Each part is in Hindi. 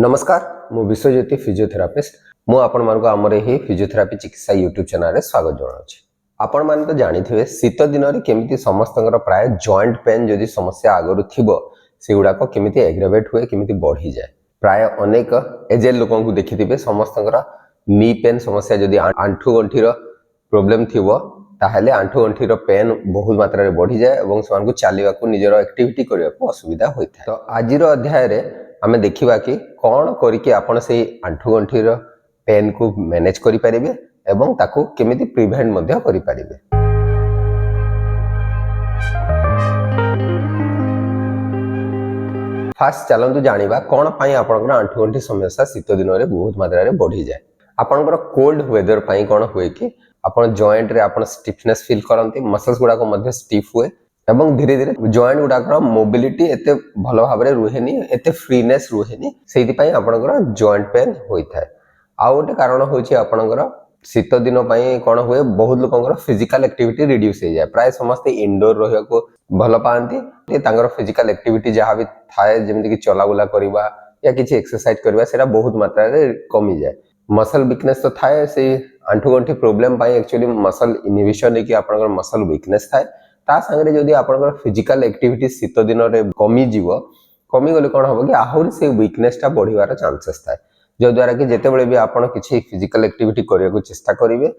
नमस्कार मु विश्वज्योति फिजियोथेरापिस्ट मु आपण मानको हमर ही फिजियोथेरापी चिकित्सा यूट्यूब चैनल रे स्वागत जणाउछि। आपण मान तो जानिथिबे शीत दिन रे केमिति समस्तंकर प्राय जॉइंट पेन जदि समस्या आगरु थिबो सेगुडा को केमिति एग्रावेट हुए केमिति बढ़ी जाए। प्राय अनेक एजेड लोकन को देखिथिबे समस्तंकर नी पेन समस्या जदि आंठू गंठीर प्रॉब्लम थिबो ताहले आंठू गंठीर पेन बहुत मात्रा रे बढ़ी जाए एवं समान को चालिबा को निजर एक्टिविटी करिया को असुविधा होइथा। तो आजिरो अध्याय रे आमे देखिबा कि कौन करके आपण से आंठू गंठीर पेन को मैनेज करि परिबे एवं ताको केमिति प्रिवेंट मध्य करि परिबे। फास्ट चलंतु जानिबा कोन पई आपनकर आंठू गंठी समस्या शीत दिन रे बहुत मात्रा रे बढ़ी जाए। आपनकर कोल्ड वेदर पई कोन होय कि आपण जॉइंट रे आपण स्टिफनेस फील करंती मसल्स गुडा को मध्य स्टिफ हुए एवं धीरे धीरे जॉइंट गुडा मोबिलिटी एते भलो भाबरे रुहेनी एते फ्रीनेस रुहेनी सेति पई आपनकर जॉइंट पेन होई थाए। आ ओटे कारण होछि आपनकर शीत दिन पई कोन होय बहुत लोकंकर फिजिकल एक्टिविटी रिड्यूस हो जाए। प्राय समस्त इंडोर रहिया को भलो पांती तांगर फिजिकल एक्टिविटी जहां भी थाए जेमिति कि चलाबुला करबा या किछि एक्सरसाइज करबा सेटा बहुत मात्रा रे कमी जाए। मसल वीकनेस तो थाए से आंठू गंठी प्रॉब्लम पई एक्चुअली मसल इनहिबिशन है कि आपनकर मसल वीकनेस थाए ता संगे जदि आपनकर फिजिकल एक्टिविटी शीत दिन रे कमी जीवो कमी गले कोन होबो कि आहुरी से वीकनेस ता बढ़िवार चांसेस थाए जो द्वारा कि जेते बेले भी आपण किछि फिजिकल एक्टिविटी करिया को चेष्टा करिवे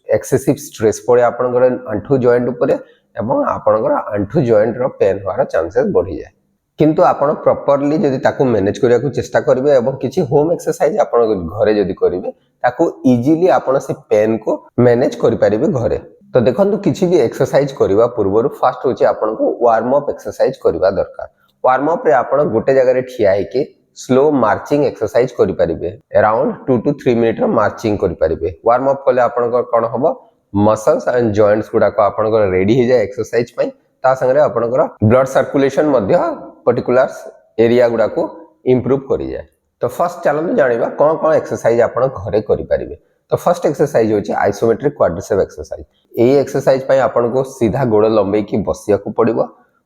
एक्सेसिव स्ट्रेस पड़े आपनकर आंठू जॉइंट ऊपर एवं आपनकर आंठू जॉइंट रो पेन होवार चांसेस बढ़ी जाए। किंतु आपण प्रॉपर्ली जदि ताको मैनेज करिया को चेष्टा करिवे एवं किछि होम एक्सरसाइज आपण घरे जदि करिवे ताको इजीली आपण से पेन को मैनेज करि परिबे घरे। तो देखंतु किछि भी एक्सरसाइज करबा पूर्व फास्ट होछि आपण को वार्म अप एक्सरसाइज करबा दरकार। वार्म अप रे आपण गोटे जगह रे ठिया है कि स्लो मार्चिंग एक्सरसाइज करि परिबे अराउंड 2 to 3 मिनिट रो मार्चिंग करि परिबे। वार्म अप कले आपण को कोन होबो मसल्स एंड जॉइंट्स गुडा को आपण को रेडी हो जाए एक्सरसाइज पई ता संगे आपण को ब्लड सर्कुलेशन मध्य पर्टिकुलर एरिया गुडा को इंप्रूव करि जाए। तो फर्स्ट चलन जानिबा कोन कोन एक्सरसाइज आपण घरे करि परिबे। तो फर्स्ट एक्सरसाइज होची आइसोमेट्रिक क्वाड्रिसेप एक्सरसाइज। एई एक्सरसाइज पई आपण को सीधा गोड़ लंबे की बसिया को पड़िबो।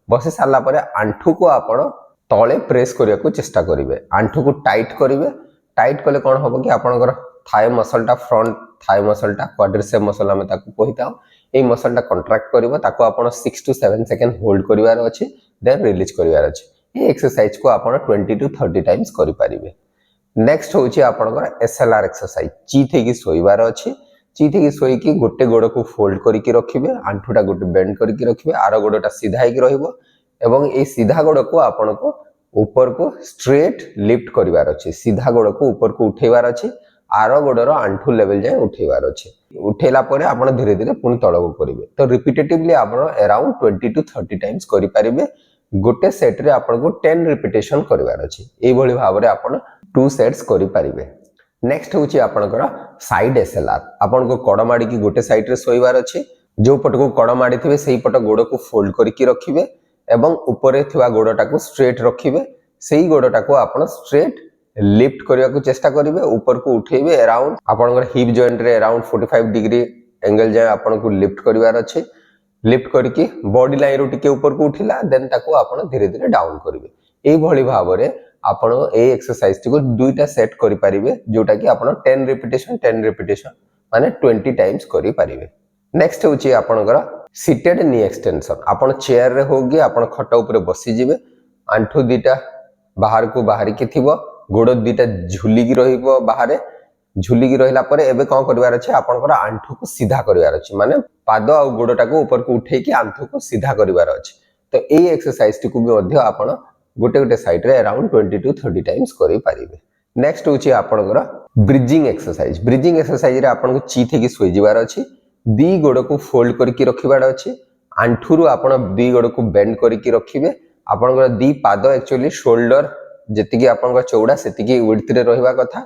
बसी सारला परे आंठू को आपण तळे प्रेस करिया को चेष्टा करिवे। आंठू को टाइट करिवे। टाइट कले कोन होबो कि आपनकर थाई मसल टा फ्रंट थाई मसल टा क्वाड्रिसेप मसल हम ताको कहिताओ एई मसल टा कॉन्ट्रैक्ट करिवो ताको आपण 6 to 7 सेकंड होल्ड करिवार अछि देन रिलीज करिवार अछि। ए एक्सरसाइज को आपण 20 to 30 टाइम्स करि परिबे। नेक्स्ट होची आपनकर एसएलआर एक्सरसाइज। चीथे की सोइबार अछि। चीथे की सोई की गोटे गोड़ को फोल्ड करके रखिबे आंठूटा गोटे बेंड करके रखिबे आरो गोड़टा सीधा हेकी रहिबो एवं ए सीधा गोड़ को आपण को ऊपर को स्ट्रेट लिफ्ट करिवार अछि। सीधा गोड़ को ऊपर को उठेबार अछि आरो गोड़र आंठू लेवल जाय उठेबार अछि। उठेला परे आपण धीरे धीरे पुनी तळको करिवे। तो रिपीटेटिवली आपण अराउंड 20 to 30 टाइम्स करि परिबे। गोटे सेट रे आपण को 10 रिपीटेशन करिवार अछि। एई भली भाबरे आपण 2 सेट्स करि परिबे। नेक्स्ट होची आपनकर साइड एसएलआर। आपन को कड़ माडी की गोटे साइड रे सोइबार अछि। जो पट को कड़ माडी थिबे सेही पट गोड़ को फोल्ड करके रखिबे एवं ऊपर थिबा गोड़टा को स्ट्रेट रखिबे। सेही गोड़टा को आपन स्ट्रेट लिफ्ट करिया को चेष्टा करिवे ऊपर को उठेबे अराउंड आपनकर हिप जॉइंट रे अराउंड 45 डिग्री एंगल जाय आपन को लिफ्ट करिवार अछि। लिफ्ट करके बॉडी लाइन रो टिके ऊपर को उठिला देन ताको आपन धीरे धीरे डाउन करिवे। एई भली भाबरे आपण ए एक्सरसाइज को दुईटा सेट करि परिबे जोटा कि आपण 10 रिपीटेशन माने 20 टाइम्स करि परिबे। नेक्स्ट होची आपनकर सीटेड नी एक्सटेंशन। आपण चेयर रे होगी आपण खट ऊपर बसी जिवे आंठू दीटा बाहर को बाहरी के थिबो गोड़ दीटा झुली की रहिबो बाहर झुली की रहिला परे एबे कोन करबार अछि आपनकर आंठू को सीधा करबार अछि माने पाद आ गोड़टा को ऊपर को उठे कि आंठू को सीधा करबार अछि। तो ए एक्सरसाइज टी को भी मध्य आपण गोटे गोटे साइड रे अराउंड 20 to 30 टाइम्स करि परिबे। नेक्स्ट होची आपनकर ब्रिजिंग एक्सरसाइज। ब्रिजिंग एक्सरसाइज रे आपन को चीथे की सोई जिवार अछि। दी गोड़ को फोल्ड करके रखिबार अछि। आंठू रु आपण दी गोड़ को बेंड करके रखिबे। आपनकर दी पाद एक्चुअली शोल्डर जेतिकी आपनकर चौड़ा सेतिकी विड्थ रे रहिबा कथा।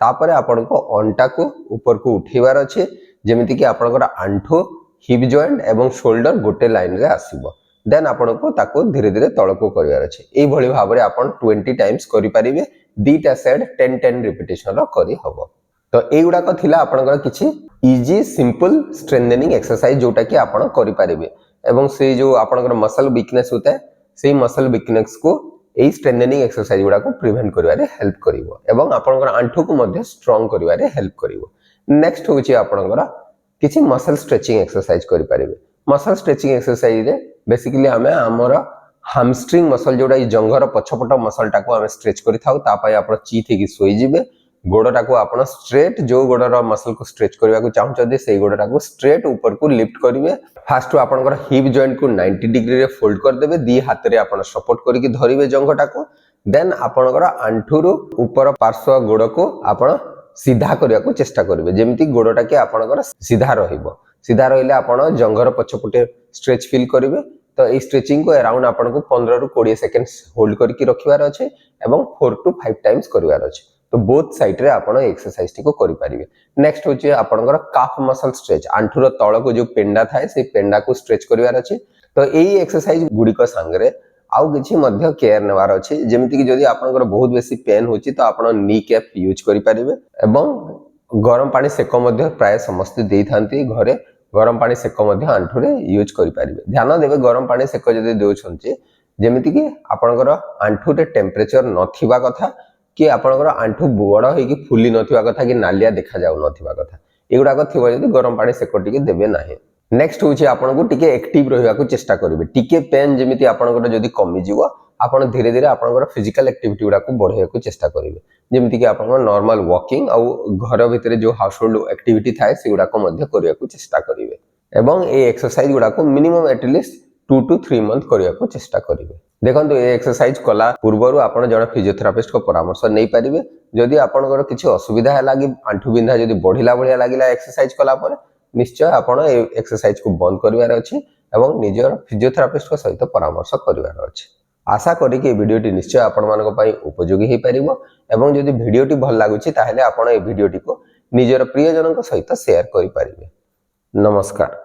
तापरे आपण को अंटा को ऊपर को उठेबार अछि जेमिति कि आपनकर आंठू हिप जॉइंट एवं शोल्डर गोटे लाइन रे आसीबो। देन आपण को ताको धीरे धीरे तळको करिवार अछि। एई भली भाबरे आपण 20 टाइम्स करि परिबे। दीटा सेट 10 रिपीटेशन रो करि हबो। तो एई गुडा को थिला आपनकर किछि इजी सिंपल स्ट्रेंथनिंग एक्सरसाइज जोटा कि आपण करि परिबे एवं से जो आपनकर मसल वीकनेस होता है सेही मसल वीकनेस को एई स्ट्रेंथनिंग एक्सरसाइज गुडा को प्रिवेंट करिवारे हेल्प करिवो एवं आपनकर आंठु को मध्ये स्ट्रांग करिवारे हेल्प करिवो। नेक्स्ट होची आपनकर किछि मसल स्ट्रेचिंग एक्सरसाइज करि परिबे। मसल स्ट्रेचिंग एक्सरसाइज रे बेसिकली हमें हमर हैमस्ट्रिंग मसल जोडा जंघर पछपट मसल टाको हमें स्ट्रेच करि थाउ ता पय आपण चीथ हेकि सोई जिवे गोडटा को आपण स्ट्रेट जो गोडर मसल को स्ट्रेच करबा को चाहू छथि सेही गोडटा को स्ट्रेट ऊपर को लिफ्ट करिवे। फास्ट तो आपनकर हिप जॉइंट को 90 डिग्री रे फोल्ड कर देबे दी हाथ रे आपण सपोर्ट करिकि धरिवे जंघटा को देन आपनकर आंठु रो ऊपर पार्श्व गोड को आपण सीधा करिया को चेष्टा करिवे जेमिति गोडटा के आपनकर सीधा रहिबो। सीधा रहिले आपण जंघर पछपटे स्ट्रेच फील करिवे। तो ए स्ट्रेचिंग को अराउंड आपण को 15 रु 20 सेकंड्स होल्ड करके रखिवार अछि एवं 4 टू 5 टाइम्स करिवार अछि। तो बोथ साइड रे आपण एक्सरसाइज टी को करि परिबे। नेक्स्ट होचे आपनकर काफ मसल स्ट्रेच आंठुर तळ को जो पेंडा थाए से पेंडा को स्ट्रेच करिवार अछि। तो एई एक्सरसाइज गुडी को संगरे आउ किछि मध्य केयर नेवार अछि जेमिति कि जदि आपनकर बहुत बेसी पेन होछि तो आपण नी कैप यूज करि परिबे एवं गरम पानी सेक मध्य प्राय समस्त देई थांती घरे गरम पानी सेक मध्य आंठुरे यूज करि परिबे। ध्यान देबे गरम पानी सेक जदि देउछन्ते जेमिति कि आपनकर आंठुरे टेम्परेचर नथिबा कथा कि आपनकर आंठु बड़ होई कि फुली नथिबा कथा कि नालिया देखा जाउ नथिबा कथा एगुडा को थिबो जदि गरम पानी सेक टिके देबे नाही। नेक्स्ट होची आपनको टिके एक्टिव रहिबा को चेष्टा करिवे। टिके पेन जेमिति आपनकर जदि कमी जिवो आपण धीरे धीरे आपनकर फिजिकल एक्टिविटी गुडा को बढ़ाइबा को चेष्टा करिवे जेमिति कि आपनकर नॉर्मल वॉकिंग आ घर भितरे जो हाउस होल्ड एक्टिविटी थाए सेगुडा को मध्य करिया को चेष्टा करिवे एवं ए एक्सरसाइज गुडा को मिनिमम एटलीस्ट 2 to 3 मंथ करिया को चेष्टा करिवे। देखंतु ए एक्सरसाइज कला पूर्वरु आपण जण फिजियोथेरापिस्ट को परामर्श नै परिवे। जदि आपनकर किछि असुविधा है लागी आंठु बिंधा जदि बढ़िला बढ़िया लागिला एक्सरसाइज कला पर निश्चय आपण ए एक्सरसाइज को बंद करिवार अछि एवं निजर फिजियोथेरापिस्ट को सहित परामर्श करिवार अछि। आशा करी कि वीडियोटी निश्चय आपण मानको पई उपयोगी हे परिबो एवं जदि वीडियोटी भल लागुछि ताहेले आपण ए वीडियोटी को निजर प्रियजनक सहित शेयर करि परिबे। नमस्कार।